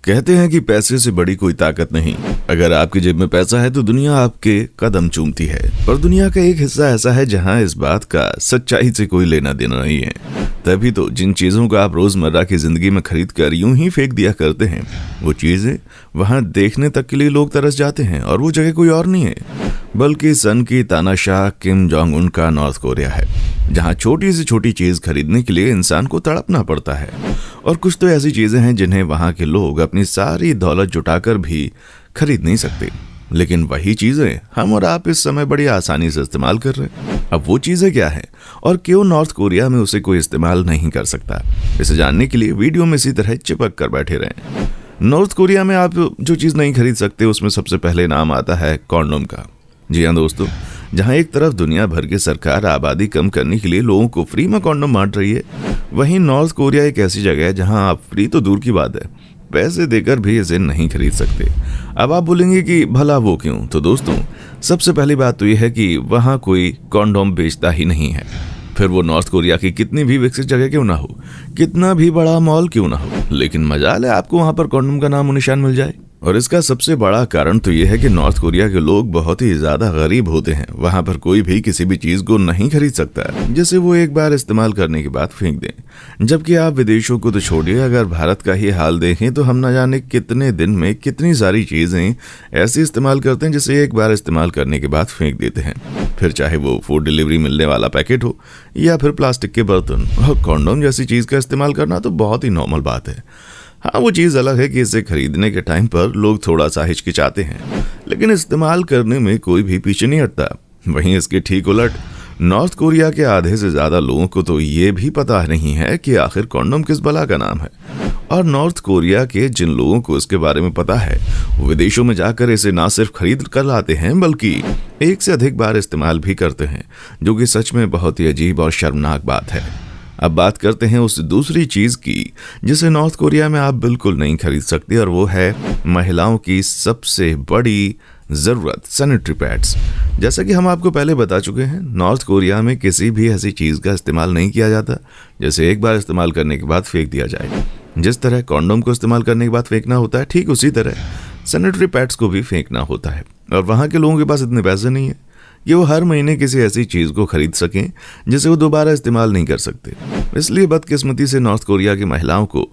कहते हैं कि पैसे से बड़ी कोई ताकत नहीं। अगर आपकी जेब में पैसा है तो दुनिया आपके कदम चूमती है, पर दुनिया का एक हिस्सा ऐसा है जहां इस बात का सच्चाई से कोई लेना देना नहीं है। तभी तो जिन चीजों को आप रोजमर्रा की जिंदगी में खरीद कर यूं ही फेंक दिया करते हैं, वो चीजें वहां देखने तक के लिए लोग तरस जाते हैं, और वो जगह कोई और नहीं है बल्कि सन की तानाशाह किम जोंग उन का नॉर्थ कोरिया है, जहां छोटी से छोटी चीज खरीदने के लिए इंसान को तड़पना पड़ता है। और कुछ तो ऐसी चीजें हैं जिन्हें वहां के लोग अपनी सारी दौलत जुटाकर भी खरीद नहीं सकते, लेकिन वही चीजें हम और आप इस समय बड़ी आसानी से इस्तेमाल कर रहे हैं। अब वो चीजें क्या है और क्यों नॉर्थ कोरिया में उसे कोई इस्तेमाल नहीं कर सकता, इसे जानने के लिए वीडियो में इसी तरह चिपक कर बैठे रहें। नॉर्थ कोरिया में आप जो चीज नहीं खरीद सकते उसमें सबसे पहले नाम आता है कॉन्डोम का। जी हाँ दोस्तों, जहां एक तरफ दुनिया भर की सरकार आबादी कम करने के लिए लोगों को फ्री में कॉन्डोम बांट रही है, वहीं नॉर्थ कोरिया एक ऐसी जगह है जहां आप फ्री तो दूर की बात है, पैसे देकर भी इसे नहीं खरीद सकते। अब आप बोलेंगे कि भला वो क्यों? तो दोस्तों, सबसे पहली बात तो यह है कि वहां कोई कॉन्डोम बेचता ही नहीं है। फिर वो नॉर्थ कोरिया की कितनी भी विकसित जगह क्यों ना हो, कितना भी बड़ा मॉल क्यों ना हो, लेकिन मजाल है आपको वहां पर कॉन्डोम का नामो निशान मिल जाए। और इसका सबसे बड़ा कारण तो यह है कि नॉर्थ कोरिया के लोग बहुत ही ज्यादा गरीब होते हैं। वहां पर कोई भी किसी भी चीज को नहीं खरीद सकता जिसे वो एक बार इस्तेमाल करने के बाद फेंक दें। जबकि आप विदेशों को तो छोड़िए, अगर भारत का ही हाल देखें तो हम न जाने कितने दिन में कितनी सारी चीजें ऐसी इस्तेमाल करते हैं जिसे एक बार इस्तेमाल करने के बाद फेंक देते हैं। फिर चाहे वो फूड डिलीवरी मिलने वाला पैकेट हो या फिर प्लास्टिक के बर्तन, और कॉन्डोम जैसी चीज का इस्तेमाल करना तो बहुत ही नॉर्मल बात है। हाँ, वो चीज़ अलग है कि इसे खरीदने के टाइम पर लोग थोड़ा सा हिचकिचाते हैं, लेकिन इस्तेमाल करने में कोई भी पीछे नहीं हटता। वहीं इसके ठीक उलट नॉर्थ कोरिया के आधे से ज़्यादा लोगों को तो ये भी पता नहीं है कि आखिर कॉन्डोम किस बला का नाम है। और नॉर्थ कोरिया के जिन लोगों को इसके बारे में पता है, वो विदेशों में जाकर इसे ना सिर्फ खरीद कर लाते हैं बल्कि एक से अधिक बार इस्तेमाल भी करते हैं, जो कि सच में बहुत ही अजीब और शर्मनाक बात है। अब बात करते हैं उस दूसरी चीज की जिसे नॉर्थ कोरिया में आप बिल्कुल नहीं खरीद सकते, और वो है महिलाओं की सबसे बड़ी जरूरत, सैनिटरी पैड्स। जैसा कि हम आपको पहले बता चुके हैं, नॉर्थ कोरिया में किसी भी ऐसी चीज का इस्तेमाल नहीं किया जाता जैसे एक बार इस्तेमाल करने के बाद फेंक दिया जाए। जिस तरह कॉन्डोम को इस्तेमाल करने के बाद फेंकना होता है, ठीक उसी तरह सैनिटरी पैड्स को भी फेंकना होता है। और वहां के लोगों के पास इतने पैसे नहीं है कि वो हर महीने किसी ऐसी चीज को खरीद सकें जिसे वो दोबारा इस्तेमाल नहीं कर सकते। इसलिए बदकिस्मती से नॉर्थ कोरिया की महिलाओं को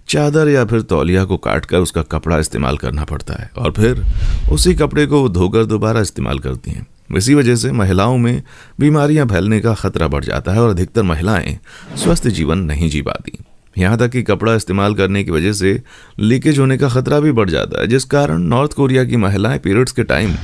चादर या फिर तौलिया को काटकर उसका कपड़ा इस्तेमाल करना पड़ता है, और फिर उसी कपड़े को धोकर दोबारा इस्तेमाल करती हैं। इसी वजह से महिलाओं में बीमारियां फैलने का खतरा बढ़ जाता है और अधिकतर महिलाएं स्वस्थ जीवन नहीं जी पाती। यहाँ तक कि कपड़ा इस्तेमाल करने की वजह से लीकेज होने का खतरा भी बढ़ जाता है, जिस कारण नॉर्थ कोरिया की महिलाएं पीरियड्स के टाइम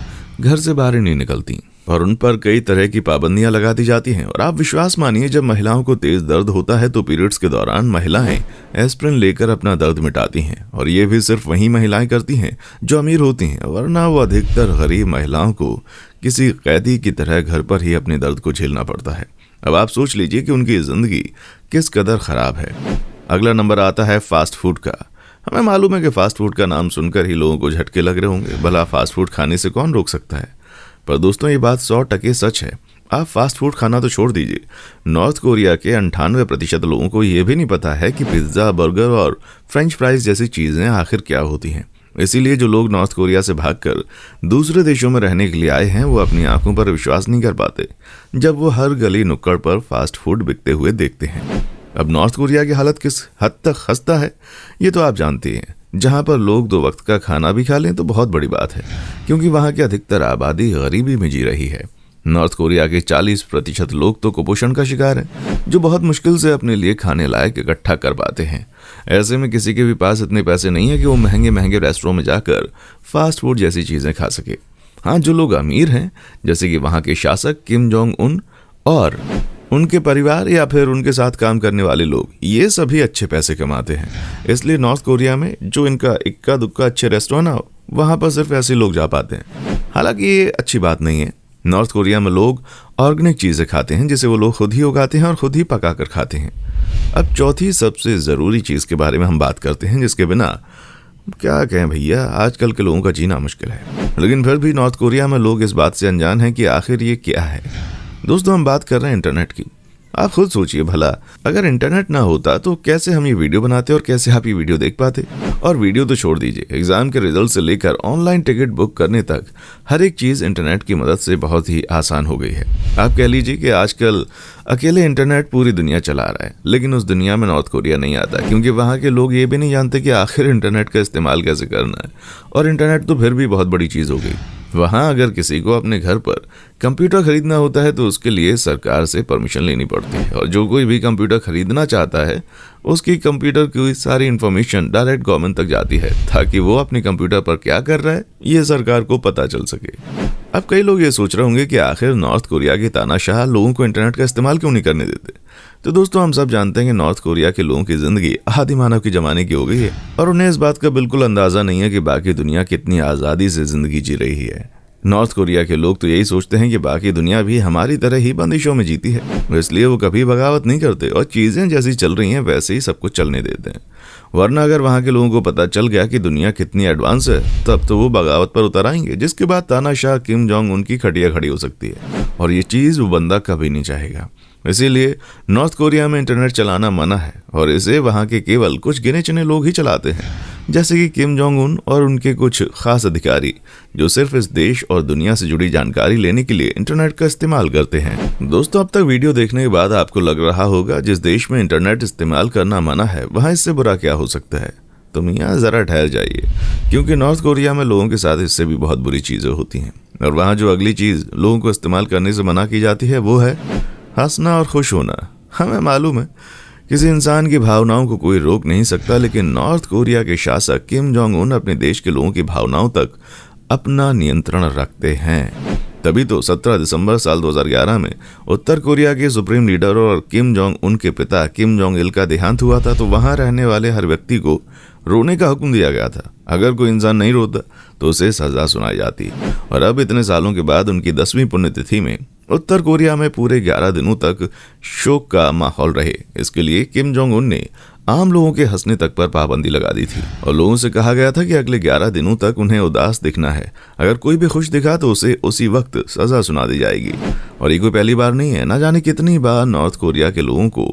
घर से बाहर नहीं निकलती और उन पर कई तरह की पाबंदियां लगा दी जाती हैं। और आप विश्वास मानिए, जब महिलाओं को तेज दर्द होता है तो पीरियड्स के दौरान महिलाएं एस्प्रिन लेकर अपना दर्द मिटाती हैं, और ये भी सिर्फ वही महिलाएं करती हैं जो अमीर होती हैं, वरना वो अधिकतर गरीब महिलाओं को किसी कैदी की तरह घर पर ही अपने दर्द को झेलना पड़ता है। अब आप सोच लीजिए कि उनकी जिंदगी किस कदर खराब है। अगला नंबर आता है फास्ट फूड का। हमें मालूम है कि फास्ट फूड का नाम सुनकर ही लोगों को झटके लग रहे होंगे, भला फास्ट फूड खाने से कौन रोक सकता है? पर दोस्तों, ये बात 100% सच है। आप फास्ट फूड खाना तो छोड़ दीजिए, नॉर्थ कोरिया के 98% लोगों को यह भी नहीं पता है कि पिज्ज़ा, बर्गर और फ्रेंच फ्राइज जैसी चीज़ें आखिर क्या होती हैं। इसीलिए जो लोग नॉर्थ कोरिया से भागकर दूसरे देशों में रहने के लिए आए हैं, वो अपनी आंखों पर विश्वास नहीं कर पाते जब वो हर गली नुक्कड़ पर फास्ट फूड बिकते हुए देखते हैं। अब नॉर्थ कोरिया की हालत किस हद तक खस्ता है ये तो आप जानते हैं। जहां पर लोग 2 वक्त का खाना भी खा लें तो बहुत बड़ी बात है, क्योंकि वहां की अधिकतर आबादी गरीबी में जी रही है। नॉर्थ कोरिया के 40% लोग तो कुपोषण का शिकार हैं, जो बहुत मुश्किल से अपने लिए खाने लायक इकट्ठा कर पाते हैं। ऐसे में किसी के भी पास इतने पैसे नहीं है कि वो महंगे महंगे रेस्टोरेंट में जाकर फास्ट फूड जैसी चीजें खा सके। हाँ, जो लोग अमीर हैं, जैसे कि वहां के शासक किम जोंग उन और उनके परिवार या फिर उनके साथ काम करने वाले लोग, ये सभी अच्छे पैसे कमाते हैं। इसलिए नॉर्थ कोरिया में जो इनका इक्का दुक्का अच्छे रेस्टोरेंट हो, वहां पर सिर्फ ऐसे लोग जा पाते हैं। हालांकि ये अच्छी बात नहीं है। नॉर्थ कोरिया में लोग ऑर्गेनिक चीजें खाते हैं, जिसे वो लोग खुद ही उगाते हैं और खुद ही पकाकर खाते हैं। अब चौथी सबसे जरूरी चीज के बारे में हम बात करते हैं, जिसके बिना क्या कहें भैया, आजकल के लोगों का जीना मुश्किल है। लेकिन फिर भी नॉर्थ कोरिया में लोग इस बात से अनजान हैं कि आखिर ये क्या है। दोस्तों, हम बात कर रहे हैं इंटरनेट की। आप खुद सोचिए, भला अगर इंटरनेट ना होता तो कैसे हम ये वीडियो बनाते और कैसे आप ये वीडियो देख पाते, और वीडियो तो छोड़ दीजिए, एग्जाम के रिजल्ट से लेकर ऑनलाइन टिकट बुक करने तक हर एक चीज इंटरनेट की मदद से बहुत ही आसान हो गई है। आप कह लीजिए कि आजकल अकेले इंटरनेट पूरी दुनिया चला रहा है, लेकिन उस दुनिया में नॉर्थ कोरिया नहीं आता, क्योंकि वहाँ के लोग ये भी नहीं जानते कि आखिर इंटरनेट का इस्तेमाल कैसे करना है। और इंटरनेट तो फिर भी बहुत बड़ी चीज़ हो गई। वहाँ अगर किसी को अपने घर पर कंप्यूटर खरीदना होता है तो उसके लिए सरकार से परमिशन लेनी पड़ती है, और जो कोई भी कंप्यूटर खरीदना चाहता है उसकी कंप्यूटर की सारी इन्फॉर्मेशन डायरेक्ट गवर्नमेंट तक जाती है, ताकि वो अपने कंप्यूटर पर क्या कर रहा है ये सरकार को पता चल सके। अब कई लोग ये सोच रहे होंगे कि आखिर नॉर्थ कोरिया के तानाशाह लोगों को इंटरनेट का इस्तेमाल क्यों नहीं करने देते। तो दोस्तों, हम सब जानते हैं कि नॉर्थ कोरिया के लोगों की जिंदगी आदि मानव के जमाने की हो गई है, और उन्हें इस बात का बिल्कुल अंदाजा नहीं है कि बाकी दुनिया कितनी आज़ादी से जिंदगी जी रही है। नॉर्थ कोरिया के लोग तो यही सोचते हैं कि बाकी दुनिया भी हमारी तरह ही बंदिशों में जीती है, इसलिए वो कभी बगावत नहीं करते और चीज़ें जैसी चल रही हैं वैसे ही सब कुछ चलने देते हैं। वरना अगर वहाँ के लोगों को पता चल गया कि दुनिया कितनी एडवांस है, तब तो वो बगावत पर उतर आएंगे, जिसके बाद तानाशाह किम जोंग उनकी खटिया खड़ी हो सकती है, और ये चीज़ वो बंदा कभी नहीं चाहेगा। इसीलिए नॉर्थ कोरिया में इंटरनेट चलाना मना है, और इसे वहाँ के केवल कुछ गिने चुने लोग ही चलाते हैं, जैसे कि किम जोंग उन और उनके कुछ खास अधिकारी, जो सिर्फ इस देश और दुनिया से जुड़ी जानकारी लेने के लिए इंटरनेट का इस्तेमाल करते हैं। दोस्तों, अब तक वीडियो देखने के बाद आपको लग रहा होगा जिस देश में इंटरनेट इस्तेमाल करना मना है वहाँ इससे बुरा क्या हो सकता है। तो मियाँ जरा ठहर जाइए, क्योंकि नॉर्थ कोरिया में लोगों के साथ इससे भी बहुत बुरी चीजें होती हैं, और वहाँ जो अगली चीज लोगों को इस्तेमाल करने से मना की जाती है वो है हंसना और खुश होना। हमें मालूम है किसी इंसान की भावनाओं को कोई रोक नहीं सकता, लेकिन नॉर्थ कोरिया के शासक किम जोंग उन अपने देश के लोगों की भावनाओं तक अपना नियंत्रण रखते हैं। तभी तो 17 दिसंबर साल 2011 में उत्तर कोरिया के सुप्रीम लीडर और किम जोंग उन के पिता किम जोंग इल का देहांत हुआ था, तो वहां रहने वाले हर व्यक्ति को रोने का हुक्म दिया गया था। अगर कोई इंसान नहीं रोता तो उसे सजा सुनाई जाती। और अब इतने सालों के बाद उनकी 10वीं पुण्यतिथि में उत्तर कोरिया में पूरे 11 दिनों तक शोक का माहौल रहे, इसके लिए किम जोंग उन ने आम लोगों के हंसने तक पर पाबंदी लगा दी थी, और लोगों से कहा गया था कि अगले 11 दिनों तक उन्हें उदास दिखना है। अगर कोई भी खुश दिखा तो उसे उसी वक्त सजा सुना दी जाएगी। और ये कोई पहली बार नहीं है, ना जाने कितनी बार नॉर्थ कोरिया के लोगों को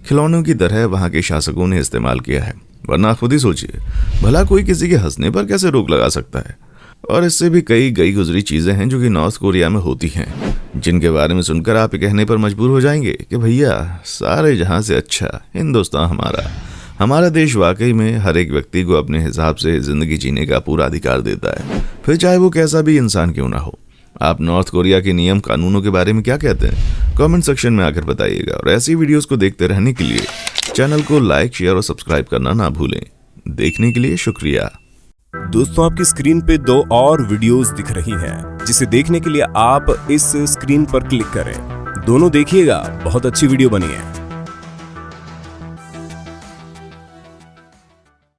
खिलौनों की तरह वहां के शासकों ने इस्तेमाल किया है। वरना खुद ही सोचिए, भला कोई किसी के हंसने पर कैसे रोक लगा सकता है। और इससे भी कई गई गुजरी चीजें हैं जो कि नॉर्थ कोरिया में होती हैं, जिनके बारे में सुनकर आप कहने पर मजबूर हो जाएंगे कि भैया सारे जहां से अच्छा हिंदुस्तान हमारा देश वाकई में हर एक व्यक्ति को अपने हिसाब से जिंदगी जीने का पूरा अधिकार देता है, फिर चाहे वो कैसा भी इंसान क्यों ना हो। आप नॉर्थ कोरिया के नियम कानूनों के बारे में क्या कहते हैं, कमेंट सेक्शन में आकर बताइएगा। और ऐसी वीडियोस को देखते रहने के लिए चैनल को लाइक, शेयर और सब्सक्राइब करना ना भूलें। देखने के लिए शुक्रिया। दोस्तों, आपकी स्क्रीन पे 2 और वीडियोस दिख रही हैं, जिसे देखने के लिए आप इस स्क्रीन पर क्लिक करें। दोनों देखिएगा, बहुत अच्छी वीडियो बनी है।